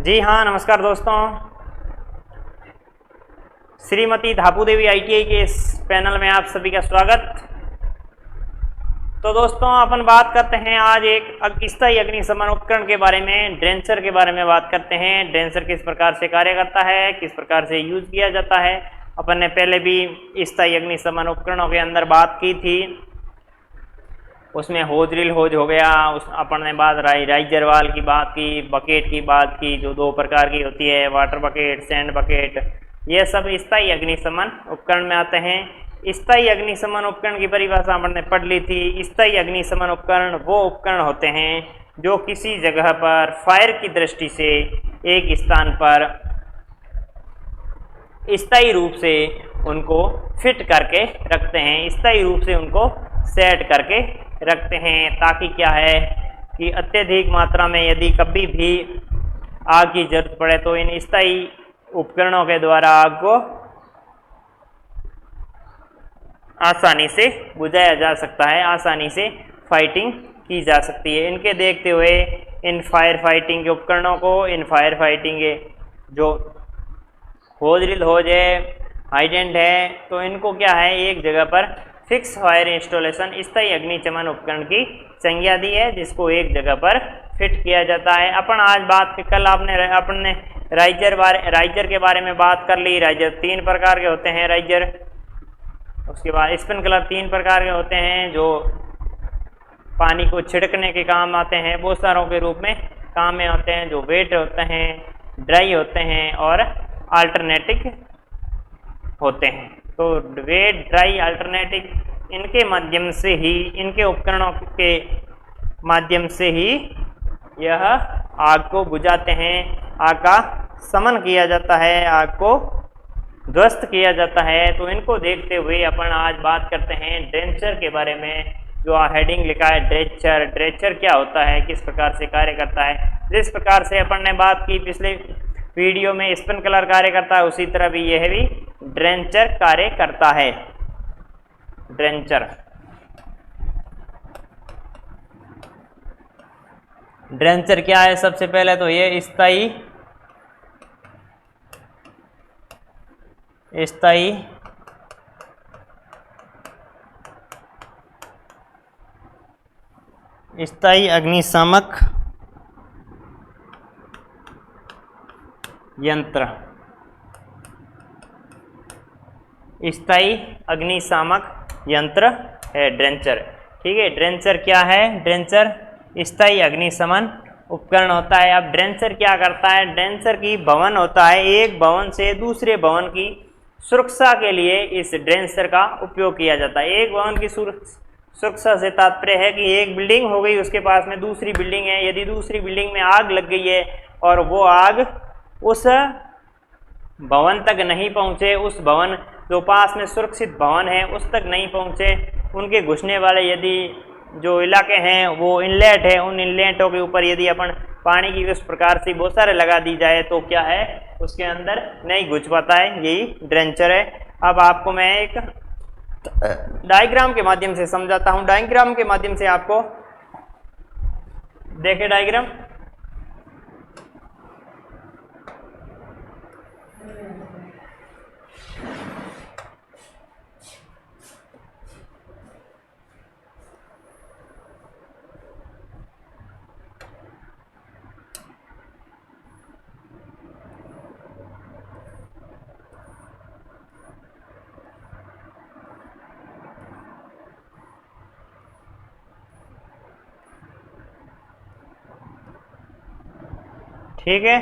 जी हाँ, नमस्कार दोस्तों। श्रीमती धापू देवी आईटीआई के इस पैनल में आप सभी का स्वागत। तो दोस्तों, अपन बात करते हैं आज एक स्थायी अग्निशमन उपकरण के बारे में, ड्रेंचर के बारे में बात करते हैं। ड्रेंचर किस प्रकार से कार्य करता है, किस प्रकार से यूज किया जाता है। अपन ने पहले भी स्थायी अग्निशमन उपकरणों के अंदर बात की थी। उसमें होज रील होज हो गया, उस अपन ने बात राइजर वाल की बात की, बकेट की बात की जो दो प्रकार की होती है, वाटर बकेट, सैंड बकेट। ये सब स्थायी अग्निशमन उपकरण में आते हैं। स्थायी अग्निशमन उपकरण की परिभाषा अपन ने पढ़ ली थी। स्थायी अग्निशमन उपकरण वो उपकरण होते हैं जो किसी जगह पर फायर की दृष्टि से एक स्थान पर स्थायी रूप से उनको फिट करके रखते हैं, स्थायी रूप से उनको सेट करके रखते हैं, ताकि क्या है कि अत्यधिक मात्रा में यदि कभी भी आग की जरूरत पड़े तो इन स्थायी उपकरणों के द्वारा आग को आसानी से बुझाया जा सकता है, आसानी से फाइटिंग की जा सकती है। इनके देखते हुए इन फायर फाइटिंग के उपकरणों को, इन फायर फाइटिंग के जो होज रील होज है, हाइडेंट है, तो इनको क्या है एक जगह पर फिक्स फायर इंस्टॉलेशन स्थायी अग्निशमन उपकरण की संज्ञा दी है, जिसको एक जगह पर फिट किया जाता है। अपन आज बात कल अपन ने राइजर के बारे में बात कर ली। राइजर 3 प्रकार के होते हैं। राइजर, उसके बाद स्प्रिंकलर 3 प्रकार के होते हैं जो पानी को छिड़कने के काम आते हैं, बौछारों के रूप में काम में आते हैं, जो वेट होते हैं, ड्राई होते हैं और अल्टरनेटिव होते हैं। तो वेट, ड्राई, अल्टरनेटिव, इनके माध्यम से ही, इनके उपकरणों के माध्यम से ही यह आग को बुझाते हैं, आग का शमन किया जाता है, आग को ध्वस्त किया जाता है। तो इनको देखते हुए अपन आज बात करते हैं ड्रेंचर के बारे में, जो हेडिंग लिखा है ड्रेंचर। ड्रेंचर क्या होता है, किस प्रकार से कार्य करता है। जिस प्रकार से अपन ने बात की पिछले वीडियो में स्प्रिंकलर कार्य करता है, उसी तरह भी यह भी ड्रेंचर कार्य करता है। ड्रेंचर ड्रेंचर क्या है? सबसे पहले तो ये स्थायी अग्निशामक यंत्र, स्थायी अग्निशामक यंत्र है ड्रेंचर। ठीक है, ड्रेंचर क्या है? ड्रेंचर स्थायी अग्निशमन उपकरण होता है। अब ड्रेंचर क्या करता है? ड्रेंचर की भवन होता है, एक भवन से दूसरे भवन की सुरक्षा के लिए इस ड्रेंचर का उपयोग किया जाता है। एक भवन की सुरक्षा से तात्पर्य है कि एक बिल्डिंग हो गई, उसके पास में दूसरी बिल्डिंग है, यदि दूसरी बिल्डिंग में आग लग गई है और वो आग उस भवन तक नहीं पहुंचे, उस भवन जो पास में सुरक्षित भवन है उस तक नहीं पहुंचे, उनके घुसने वाले यदि जो इलाके हैं वो इनलेट है, उन इनलेटों के ऊपर यदि अपन पानी की उस प्रकार से बौछारें लगा दी जाए तो क्या है, उसके अंदर नहीं घुस पाता है। यही ड्रेंचर है। अब आपको मैं एक डायग्राम के माध्यम से समझाता हूं। डायग्राम के माध्यम से आपको देखें डायग्राम। ठीक है,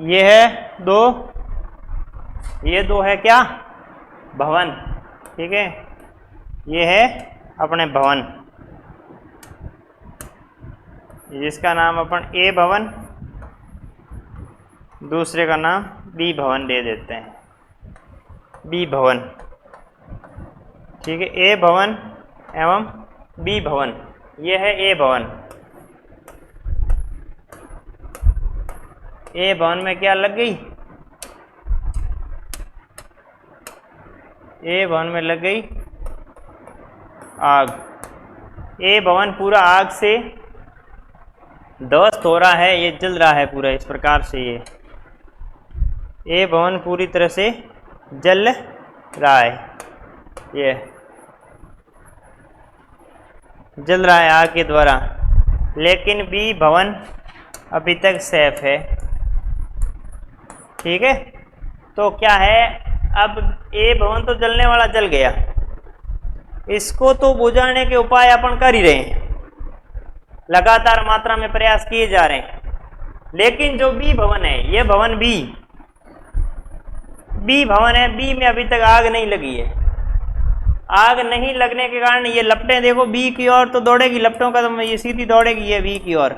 ये है दो, ये दो है क्या? भवन। ठीक है, ये है अपने भवन, जिसका नाम अपन ए भवन, दूसरे का नाम बी भवन दे देते हैं, बी भवन। ठीक है, ए भवन एवं बी भवन, ये है ए भवन। ए भवन में क्या लग गई? ए भवन में लग गई आग। ए भवन पूरा आग से ध्वस्त हो रहा है, ये जल रहा है पूरा इस प्रकार से। ये भवन पूरी तरह से जल रहा है, ये जल रहा है आग के द्वारा। लेकिन बी भवन अभी तक सेफ है, ठीक है। तो क्या है, अब ए भवन तो जलने वाला जल गया, इसको तो बुझाने के उपाय अपन कर ही रहे हैं, लगातार मात्रा में प्रयास किए जा रहे हैं। लेकिन जो बी भवन है, ये भवन बी भवन है, बी में अभी तक आग नहीं लगी है। आग नहीं लगने के कारण ये लपटें देखो बी की ओर तो दौड़ेगी, लपटों का तो ये सीधी दौड़ेगी ये बी की ओर,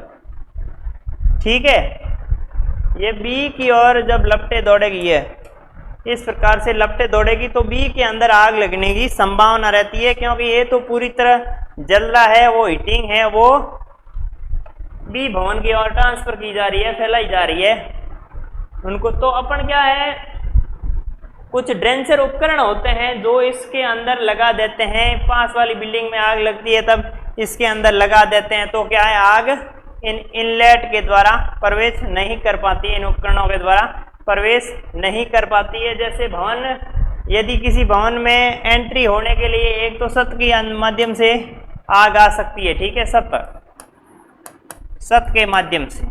ठीक है। ये बी की ओर जब लपटें दौड़ेगी, ये इस प्रकार से लपटें दौड़ेगी तो बी के अंदर आग लगने की संभावना रहती है, क्योंकि ये तो पूरी तरह जल रहा है, वो हीटिंग है, वो बी भवन की ओर ट्रांसफर की जा रही है, फैलाई जा रही है उनको। तो अपन क्या है, कुछ ड्रेंचर उपकरण होते हैं जो इसके अंदर लगा देते हैं। पास वाली बिल्डिंग में आग लगती है तब इसके अंदर लगा देते हैं, तो क्या है, आग इन इनलेट के द्वारा प्रवेश नहीं कर पाती है, इन उपकरणों के द्वारा प्रवेश नहीं कर पाती है। जैसे भवन, यदि किसी भवन में एंट्री होने के लिए एक तो छत के माध्यम से आग आ सकती है, ठीक है, छत के माध्यम से,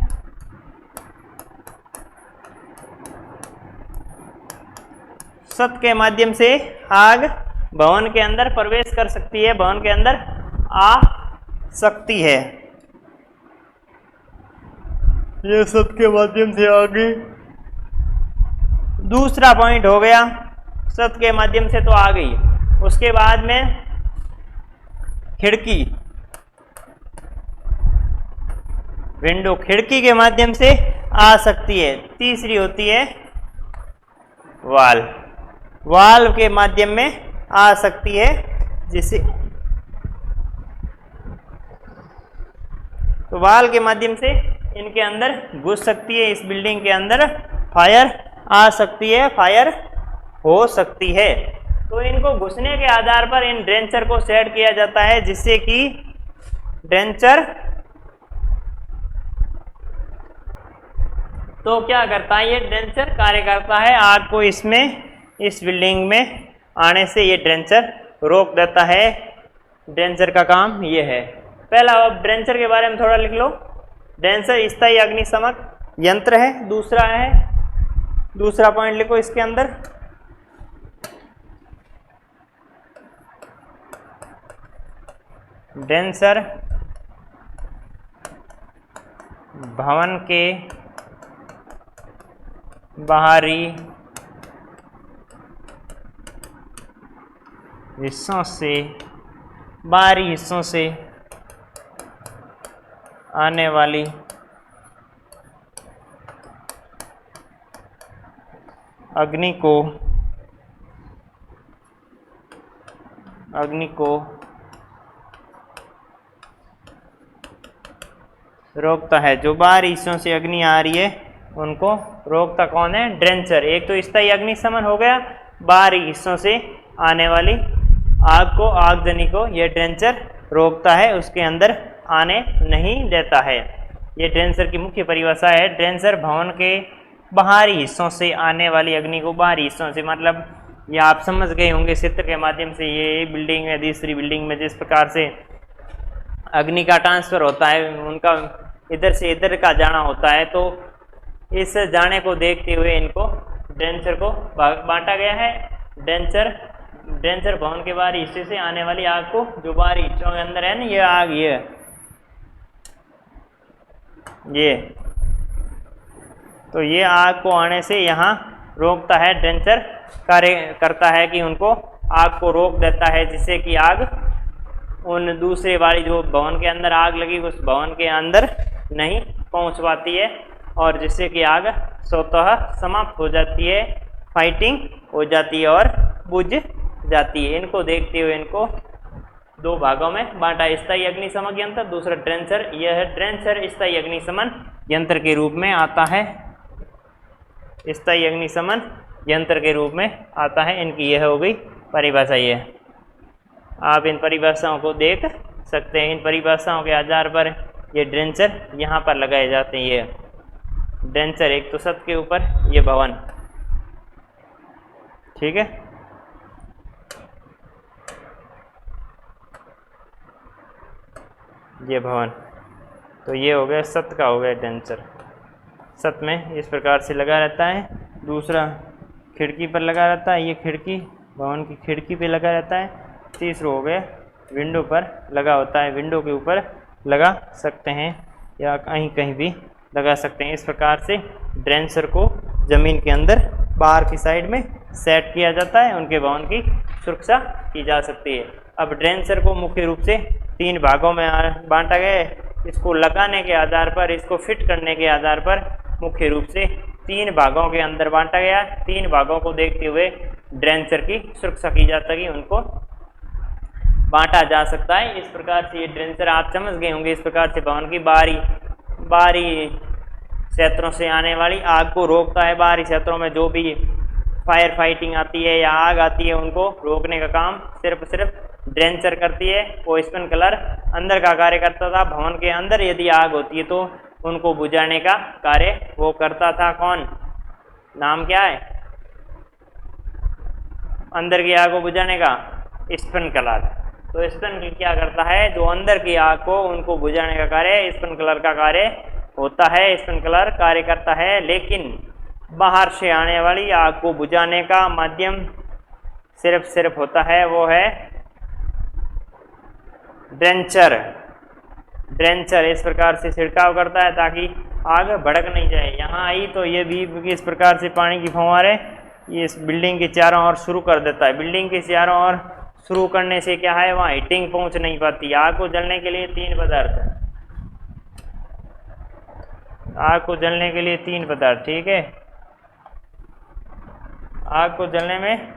छत के माध्यम से आग भवन के अंदर प्रवेश कर सकती है, भवन के अंदर आ सकती है। ये छत के माध्यम से आगे दूसरा पॉइंट हो गया, छत के माध्यम से तो आ गई। उसके बाद में खिड़की, विंडो, खिड़की के माध्यम से आ सकती है। तीसरी होती है वाल्व के माध्यम में आ सकती है, जिसे तो वाल्व के माध्यम से इनके अंदर घुस सकती है, इस बिल्डिंग के अंदर फायर आ सकती है, फायर हो सकती है। तो इनको घुसने के आधार पर इन ड्रेंचर को सेट किया जाता है, जिससे कि ड्रेंचर तो क्या करता है, ये ड्रेंचर कार्य करता है, आग को इसमें, इस बिल्डिंग में आने से ये ड्रेंचर रोक देता है। ड्रेंचर का काम ये है। पहला, अब ड्रेंचर के बारे में थोड़ा लिख लो। ड्रेंचर स्थायी अग्निशमक यंत्र है। दूसरा पॉइंट लिखो इसके अंदर, ड्रेंचर भवन के बाहरी हिस्सों से आने वाली अग्नि को रोकता है। जो बाहरी हिस्सों से अग्नि आ रही है उनको रोकता कौन है, ड्रेंचर। एक तो स्थायी अग्निशमन हो गया, बाहरी हिस्सों से आने वाली आग को, आगजनी को यह ड्रेंचर रोकता है, उसके अंदर आने नहीं देता है। ये ड्रेंचर की मुख्य परिभाषा है। ड्रेंचर भवन के बाहरी हिस्सों से आने वाली अग्नि को, बाहरी हिस्सों से मतलब ये आप समझ गए होंगे चित्र के माध्यम से, ये बिल्डिंग में, दूसरी बिल्डिंग में जिस प्रकार से अग्नि का ट्रांसफर होता है, उनका इधर से इधर का जाना होता है, तो इस जाने को देखते हुए इनको ड्रेंचर को बांटा गया है। ड्रेंचर भवन के बाहरी हिस्से से आने वाली आग को, जो बाहरी हिस्सों के अंदर है ना, ये आग, ये तो ये आग को आने से यहाँ रोकता है। ड्रेंचर कार्य करता है कि उनको आग को रोक देता है, जिससे कि आग उन दूसरे वाली जो भवन के अंदर आग लगी उस भवन के अंदर नहीं पहुंच पाती है, और जिससे कि आग स्वतः समाप्त हो जाती है, फाइटिंग हो जाती है और बुझ जाती है। इनको देखते हुए इनको दो भागों में बांटा, स्थायी अग्निशमन यंत्र, दूसरा ड्रेंचर। यह ड्रेंचर स्थायी अग्निशमन यंत्र के रूप में आता है, स्थायी अग्निशमन यंत्र के रूप में आता है। इनकी यह हो गई परिभाषा। ये आप इन परिभाषाओं को देख सकते हैं। इन परिभाषाओं के आधार पर ये ड्रेंचर यहाँ पर लगाए जाते हैं। ये ड्रेंचर एक तो छत के ऊपर, ये भवन, ठीक है। ये भवन, तो ये हो गया छत का, हो गया ड्रेंचर। छत में इस प्रकार से लगा रहता है। दूसरा खिड़की पर लगा रहता है, ये खिड़की भवन की खिड़की पे लगा रहता है। तीसरा हो गया विंडो पर लगा होता है, विंडो के ऊपर लगा सकते हैं या कहीं कहीं भी लगा सकते हैं। इस प्रकार से ड्रेंचर को ज़मीन के अंदर बाहर की साइड में सेट किया जाता है, उनके भवन की सुरक्षा की जा सकती है। अब ड्रेंचर को मुख्य रूप से 3 भागों में बांटा गया है। इसको लगाने के आधार पर, इसको फिट करने के आधार पर मुख्य रूप से 3 भागों के अंदर बांटा गया है। 3 भागों को देखते हुए ड्रेंचर की सुरक्षा की जाती है, उनको बांटा जा सकता है। इस प्रकार से ये ड्रेंचर आप समझ गए होंगे। इस प्रकार से भवन की बाहरी क्षेत्रों से आने वाली आग को रोकता है। बाहरी क्षेत्रों में जो भी फायर फाइटिंग आती है या आग आती है, उनको रोकने का काम सिर्फ ड्रेंचर करती है। वो स्प्रिंकलर अंदर का कार्य करता था। भवन के अंदर यदि आग होती है तो उनको बुझाने का कार्य वो करता था। कौन, नाम क्या है अंदर की आग को बुझाने का? स्प्रिंकलर। तो स्प्रिंकलर क्या करता है? जो अंदर की आग को उनको बुझाने का कार्य स्प्रिंकलर का कार्य होता है। स्प्रिंकलर कार्य करता है, लेकिन बाहर से आने वाली आग को बुझाने का माध्यम सिर्फ होता है, वो है ड्रेंचर। ड्रेंचर इस प्रकार से छिड़काव करता है ताकि आग भड़क नहीं जाए। यहाँ आई तो ये भी इस प्रकार से पानी की फव्वारे ये इस बिल्डिंग के चारों ओर शुरू कर देता है। बिल्डिंग के चारों ओर शुरू करने से क्या है, वहाँ हीटिंग पहुँच नहीं पाती। आग को जलने के लिए 3 पदार्थ, आग को जलने के लिए 3 पदार्थ, ठीक है। आग को जलने में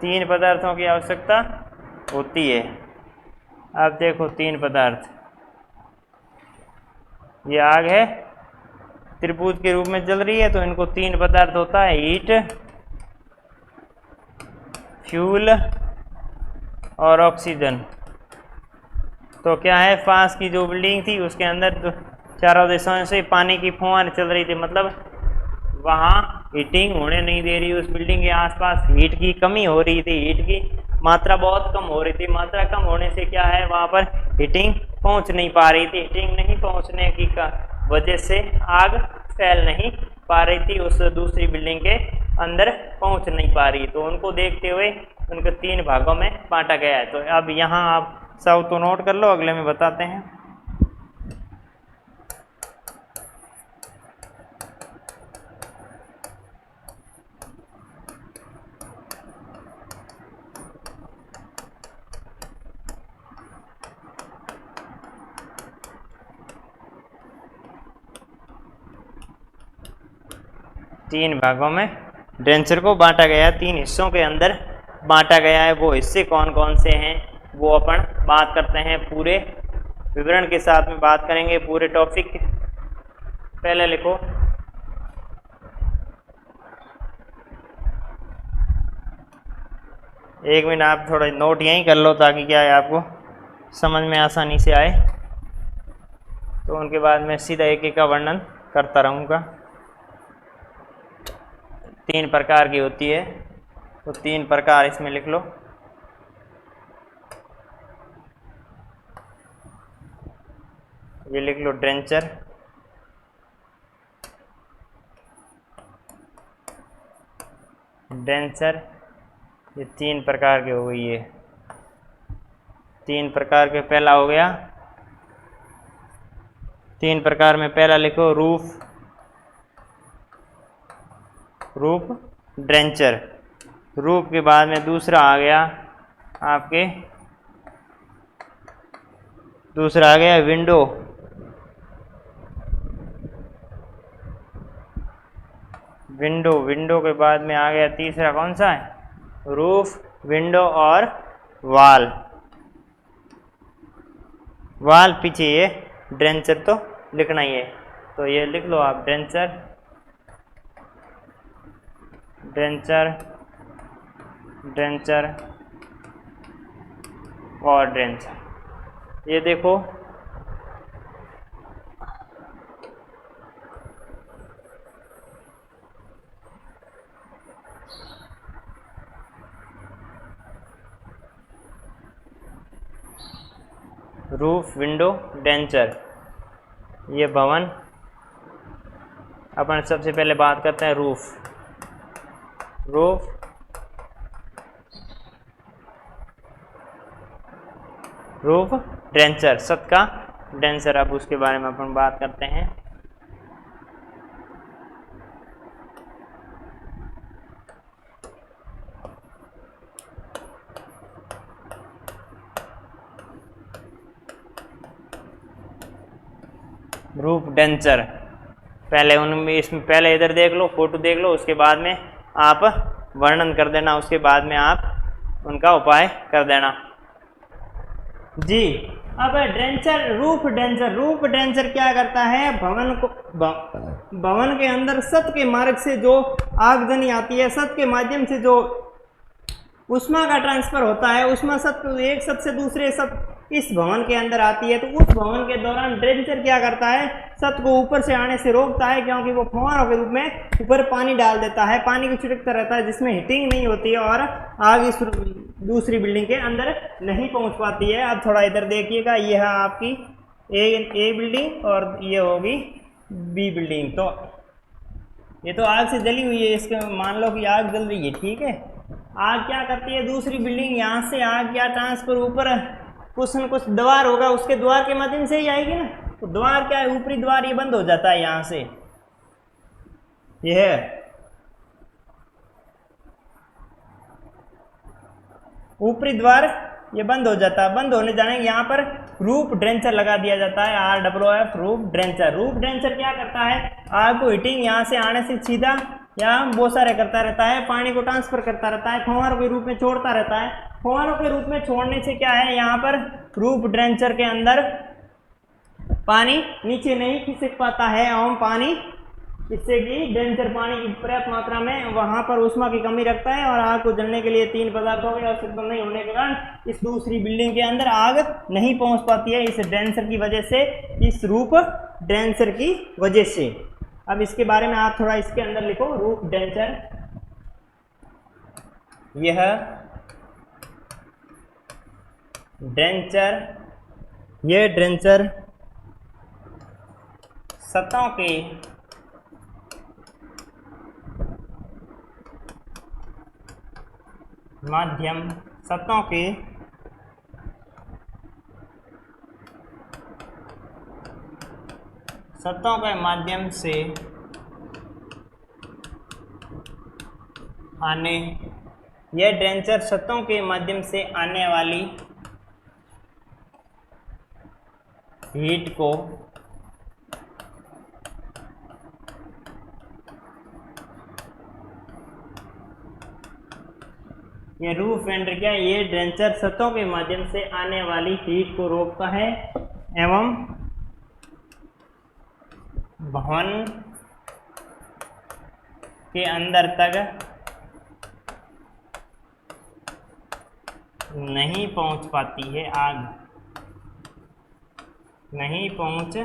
3 पदार्थों की आवश्यकता होती है। अब देखो 3 पदार्थ, ये आग है त्रिभुज के रूप में जल रही है, तो इनको 3 पदार्थ होता है, हीट, फ्यूल और ऑक्सीजन। तो क्या है, पास की जो बिल्डिंग थी उसके अंदर तो चारों दिशाओं से पानी की फुहार चल रही थी, मतलब वहाँ हीटिंग होने नहीं दे रही। उस बिल्डिंग के आसपास हीट की कमी हो रही थी, हीट की मात्रा बहुत कम हो रही थी। मात्रा कम होने से क्या है, वहाँ पर हीटिंग पहुँच नहीं पा रही थी। हीटिंग नहीं पहुँचने की वजह से आग फैल नहीं पा रही थी, उस दूसरी बिल्डिंग के अंदर पहुँच नहीं पा रही। तो उनको देखते हुए उनको 3 भागों में बांटा गया है। तो अब यहाँ आप सब तो नोट कर लो, अगले में बताते हैं। तीन भागों में ड्रेंचर को बांटा गया है, 3 हिस्सों के अंदर बांटा गया है। वो हिस्से कौन कौन से हैं वो अपन बात करते हैं, पूरे विवरण के साथ में बात करेंगे, पूरे टॉपिक। पहले लिखो, एक मिनट आप थोड़ा नोट यहीं कर लो ताकि क्या है आपको समझ में आसानी से आए। तो उनके बाद मैं सीधा एक एक का वर्णन करता रहूँगा। 3 प्रकार की होती है, तो 3 प्रकार इसमें लिख लो। ये लिख लो ड्रेंचर, ड्रेंचर, ये 3 प्रकार के हो गई। ये 3 प्रकार के पहला हो गया, 3 प्रकार में पहला लिखो रूफ, रूफ ड्रेंचर। रूफ के बाद में दूसरा आ गया आपके, दूसरा आ गया विंडो, विंडो। विंडो के बाद में आ गया तीसरा, कौन सा है, रूफ, विंडो और वॉल। वॉल पीछे ये ड्रेंचर तो लिखना ही है, तो ये लिख लो आप ड्रेंचर, ड्रेंचर, ड्रेंचर और ड्रेंचर। ये देखो रूफ विंडो डेंचर। ये भवन, अपन सबसे पहले बात करते हैं रूफ। रूफ रूफ डेंचर, छत का डेंचर। अब उसके बारे में अपन बात करते हैं। रूफ डेंचर, पहले उनमें इसमें पहले इधर देख लो, फोटो देख लो, उसके बाद में आप वर्णन कर देना, उसके बाद में आप उनका उपाय कर देना जी। अब denture, roof denture. Roof denture क्या करता है, भवन को भवन के अंदर छत के मार्ग से जो आगजनी आती है, छत के माध्यम से जो ऊष्मा का ट्रांसफर होता है, ऊष्मा छत एक छत से दूसरे छत इस भवन के अंदर आती है, तो उस भवन के दौरान डेंचर क्या करता है, छत को ऊपर से आने से रोकता है, क्योंकि वो फव्वारों के रूप में ऊपर पानी डाल देता है, पानी को छिड़कता रहता है, जिसमें हीटिंग नहीं होती है और आग इस दूसरी बिल्डिंग के अंदर नहीं पहुंच पाती है। अब थोड़ा इधर देखिएगा, ये है आपकी ए बिल्डिंग और ये होगी बी बिल्डिंग। तो ये तो आग से जली हुई है, इसके मान लो कि आग जल रही है, ठीक है। आग क्या करती है, दूसरी बिल्डिंग यहाँ से आग क्या ट्रांसफर ऊपर कुछ न कुछ द्वार होगा, उसके द्वार के माध्यम से ही आएगी ना। तो द्वार क्या है, ऊपरी द्वार ये बंद हो जाता है, यहाँ से ये है ऊपरी द्वार, ये बंद हो जाता है। बंद होने जाने यहाँ पर रूफ ड्रेंचर लगा दिया जाता है, RFF रूफ ड्रेंचर। रूफ ड्रेंचर क्या करता है, आग को हीटिंग यहाँ से आने से सीधा या बोसारे करता रहता है, पानी को ट्रांसफर करता रहता है, फव्वारों के रूप में छोड़ता रहता है। फव्वारों के रूप में छोड़ने से क्या है, यहाँ पर रूफ ड्रेंचर के अंदर पानी नीचे नहीं खिसक पाता है, एवं पानी इससे कि डेंचर पानी की पर्याप्त मात्रा में वहां पर ऊष्मा की कमी रखता है, और आग को जलने के लिए 3 पदार्थों की आवश्यकता नहीं होने के कारण इस दूसरी बिल्डिंग के अंदर आग नहीं पहुंच पाती है, इस डेंचर की वजह से, इस रूफ डेंचर की वजह से। अब इसके बारे में आप थोड़ा इसके अंदर लिखो, रूफ डेंचर। यह डेंचर, ये डेंचर सतहों के माध्यम, सतहों के माध्यम से आने, यह डेंचर सतहों के माध्यम से आने वाली हीट को ये रूफ वेंडर क्या, ये डेंचर सतहों के माध्यम से आने वाली हीट को रोकता है एवं भवन के अंदर तक नहीं पहुंच पाती है, आग नहीं पहुंच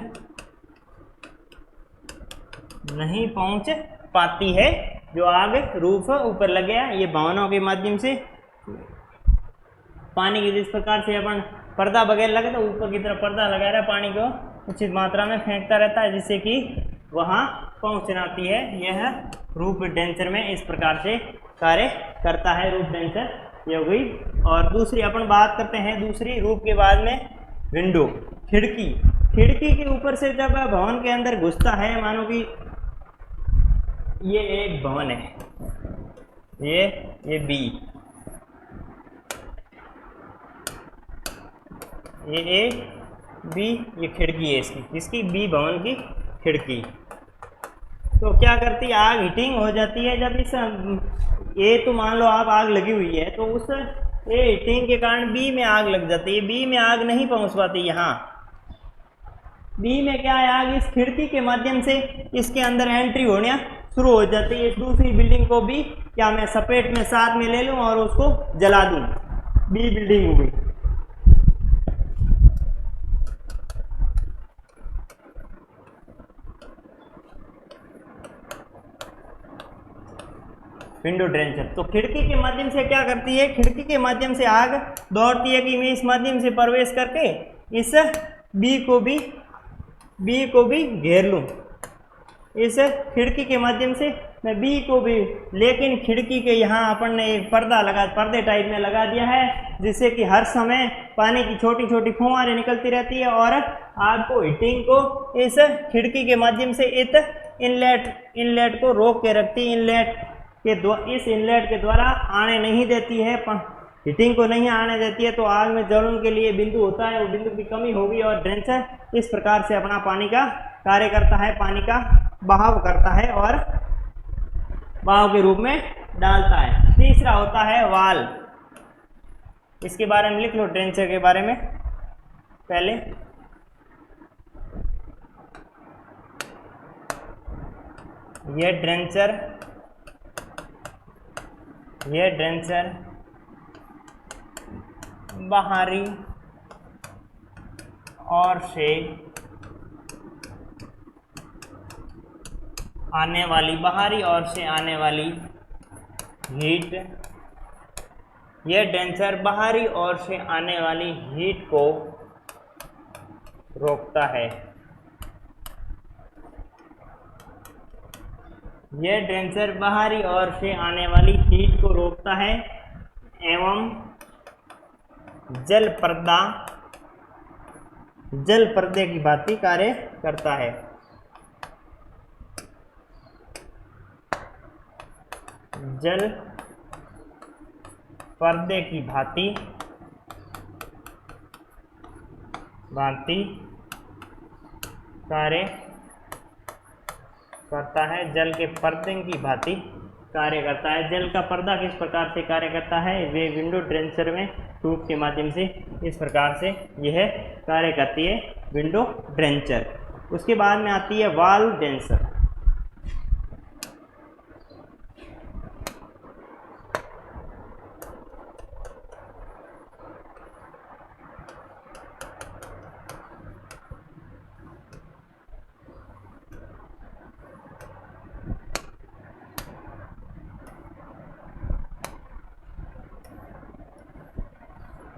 पाती है। जो आग रूफ ऊपर लग गया, ये भवनों के माध्यम से पानी की, जिस प्रकार से अपन पर्दा वगैरह लगे तो ऊपर की तरफ पर्दा लगा रहा है, पानी को उचित मात्रा में फेंकता रहता है, जिससे कि वहाँ पहुँच जाती है। यह रूफ डेंचर में इस प्रकार से कार्य करता है, रूफ डेंचर ये हो गई। और दूसरी अपन बात करते हैं, दूसरी रूफ के बाद में विंडो, खिड़की। खिड़की के ऊपर से जब भवन के अंदर घुसता है, मानो कि ये एक भवन है, ये बी, ये ए बी, ये खिड़की है इसकी बी भवन की खिड़की। तो क्या करती है, आग हीटिंग हो जाती है। जब इस ए, तो मान लो आप आग लगी हुई है, तो उस ए हीटिंग के कारण बी में आग लग जाती है, बी में आग नहीं पहुंच पाती। यहाँ बी में क्या है, आग इस खिड़की के माध्यम से इसके अंदर एंट्री होना शुरू हो जाती है। इस दूसरी बिल्डिंग को भी क्या मैं सपेट में साथ में ले लूं और उसको जला दूं, बी बिल्डिंग हो गई। विंडो ड्रेंचर तो खिड़की के माध्यम से क्या करती है, खिड़की के माध्यम से आग दौड़ती है कि मैं इस माध्यम से प्रवेश करके इस बी को भी घेर लूँ इस खिड़की के माध्यम से, मैं बी को भी, लेकिन खिड़की के यहाँ अपन ने एक पर्दे टाइप में लगा दिया है, जिससे कि हर समय पानी की छोटी छोटी फुहारें निकलती रहती है और आपको हीटिंग को इस खिड़की के माध्यम से इस इनलेट को रोक के रखती है। इस इनलेट के द्वारा आने नहीं देती है, हीटिंग को नहीं आने देती है। तो आग में जलन के लिए बिंदु होता है, वो बिंदु की कमी होगी और ड्रेंचर इस प्रकार से अपना पानी का कार्य करता है, पानी का बहाव करता है और बहाव के रूप में डालता है। तीसरा होता है वाल्व, इसके बारे में लिख लो, ड्रेंचर के बारे में पहले। ये ड्रेंचर बाहरी और से आने वाली हीट, यह ड्रेंचर बाहरी ओर से आने वाली हीट को रोकता है। यह ड्रेंचर बाहरी ओर से आने वाली हीट को रोकता है एवं जल पर्दे की भांति कार्य करता है। जल पर्दे की भांति कार्य करता है। जल के पर्दे की भांति कार्य करता है। जल का पर्दा किस प्रकार से कार्य करता है? वे विंडो ड्रेंचर में ट्यूब के माध्यम से इस प्रकार से यह कार्य करती है विंडो ड्रेंचर। उसके बाद में आती है वाल्व ड्रेंचर।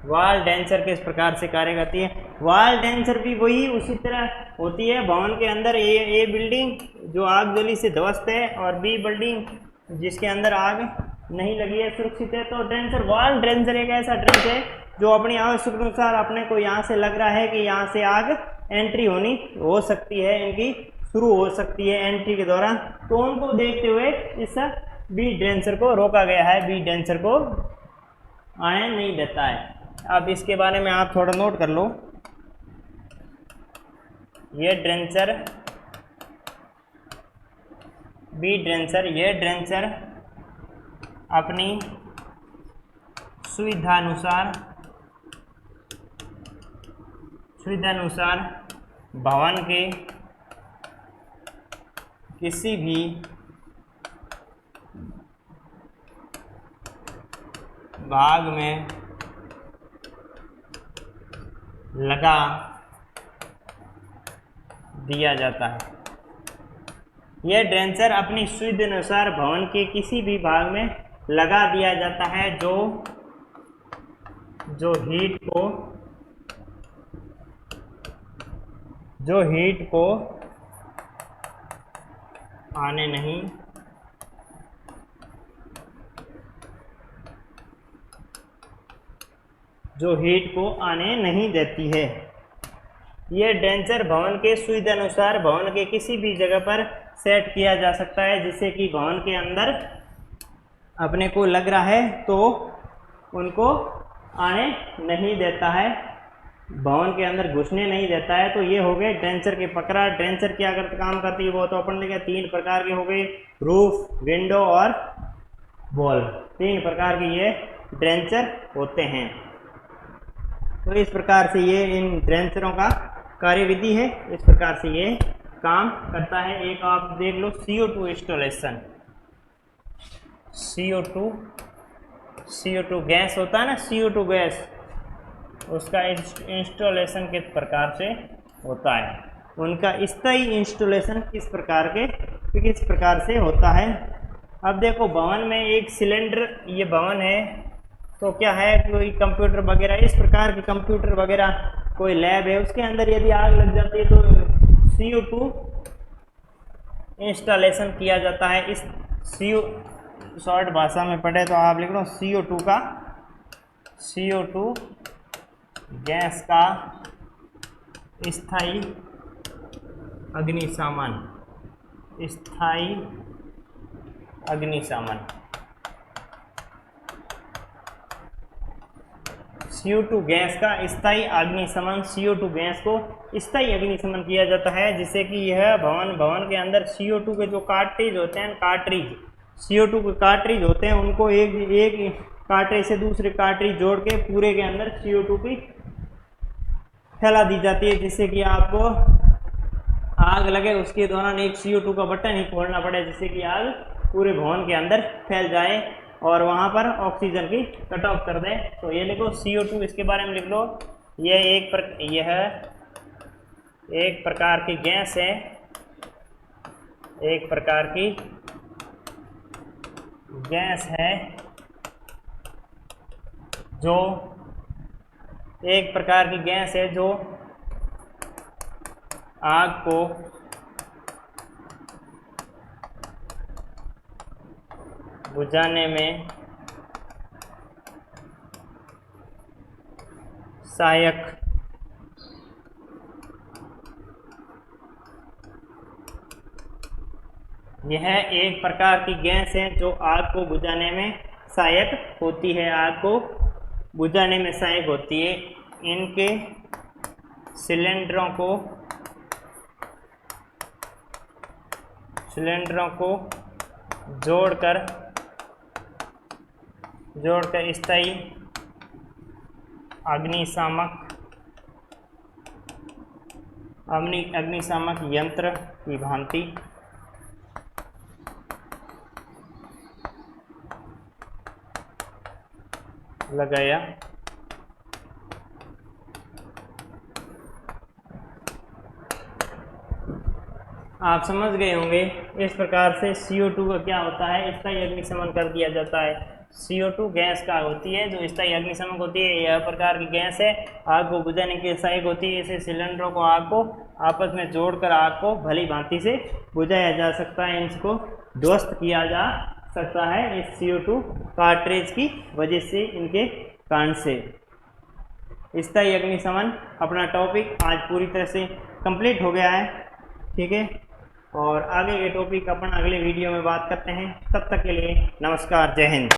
वाल डेंसर किस प्रकार से कार्य करती है? वाल डेंसर भी वही उसी तरह होती है। भवन के अंदर ए बिल्डिंग जो आग जली से ध्वस्त है और बी बिल्डिंग जिसके अंदर आग नहीं लगी है, सुरक्षित है। तो ड्रेंचर, वाल ड्रेंचर एक ऐसा ड्रेंच है जो अपनी आवश्यकता अनुसार अपने को यहाँ से लग रहा है कि यहाँ से आग एंट्री हो सकती है, इनकी शुरू हो सकती है एंट्री के दौरान, तो उनको देखते हुए इस बी ड्रेंचर को रोका गया है। बी ड्रेंचर को आने नहीं देता है। अब इसके बारे में आप थोड़ा नोट कर लो। ये ड्रेंचर, बी ड्रेंचर, ये ड्रेंचर अपनी सुविधानुसार भवन के किसी भी भाग में लगा दिया जाता है। यह ड्रेंचर अपनी सुविधा अनुसार भवन के किसी भी भाग में लगा दिया जाता है जो हीट को आने नहीं देती है। यह ड्रेंचर भवन के सुविधा अनुसार भवन के किसी भी जगह पर सेट किया जा सकता है, जिससे कि भवन के अंदर अपने को लग रहा है तो उनको आने नहीं देता है, भवन के अंदर घुसने नहीं देता है। तो ये हो गए ड्रेंचर के प्रकार। ड्रेंचर क्या काम करती है वो तो अपन ने 3 प्रकार के हो गए, रूफ, विंडो और वॉल। 3 प्रकार के ये ड्रेंचर होते हैं। तो इस प्रकार से ये इन ड्रेंचरों का कार्यविधि है, इस प्रकार से ये काम करता है। एक आप देख लो CO2 इंस्टॉलेशन। CO2 गैस होता है ना, CO2 गैस, उसका इंस्टॉलेशन किस प्रकार से होता है, उनका स्थायी इंस्टॉलेशन किस प्रकार से होता है। अब देखो भवन में एक सिलेंडर, ये भवन है तो क्या है, कोई कंप्यूटर वगैरह, इस प्रकार के कंप्यूटर वगैरह कोई लैब है, उसके अंदर यदि आग लग जाती है तो CO2 इंस्टॉलेशन किया जाता है। इस शॉर्ट भाषा में पढ़े तो आप लिख लो CO2 गैस का स्थायी अग्निशमन, स्थायी अग्निशमन। CO2 गैस का स्थायी अग्निशमन, CO2 गैस को स्थायी अग्निशमन किया जाता है, जिससे कि यह भवन के अंदर CO2 के जो कार्ट्रिज होते हैं, CO2 के कार्ट्रिज होते हैं, उनको एक कार्ट्रिज से दूसरे कार्ट्रिज जोड़ के पूरे के अंदर CO2 की फैला दी जाती है, जिससे कि आपको आग लगे उसके दौरान एक CO2 का बटन ही खोलना पड़े, जिससे कि आग पूरे भवन के अंदर फैल जाए और वहाँ पर ऑक्सीजन की कट ऑफ कर दें। तो ये लिखो CO2, इसके बारे में लिख लो। यह एक प्रकार की गैस है, एक प्रकार की गैस है जो एक प्रकार की गैस है जो आग को बुझाने में सहायक यह एक प्रकार की गैस है जो आग को बुझाने में सहायक होती है, आग को बुझाने में सहायक होती है। इनके सिलेंडरों को जोड़कर स्थायी अग्निशामक यंत्र की भांति लगाया आप समझ गए होंगे। इस प्रकार से CO2 का क्या होता है, स्थायी अग्निशमन कर दिया जाता है। CO2 गैस का होती है जो स्थायी अग्निशमन होती है, यह प्रकार की गैस है, आग को बुझाने के सहायक होती है। इसे सिलेंडरों को आग को आपस में जोड़कर आग को भली भांति से बुझाया जा सकता है, इसको ध्वस्त किया जा सकता है इस CO2 कार्ट्रिज की वजह से, इनके कारण से। स्थायी अग्निशमन अपना टॉपिक आज पूरी तरह से कंप्लीट हो गया है, ठीक है। और आगे के टॉपिक अपन अगले वीडियो में बात करते हैं। तब तक के लिए नमस्कार, जय हिंद।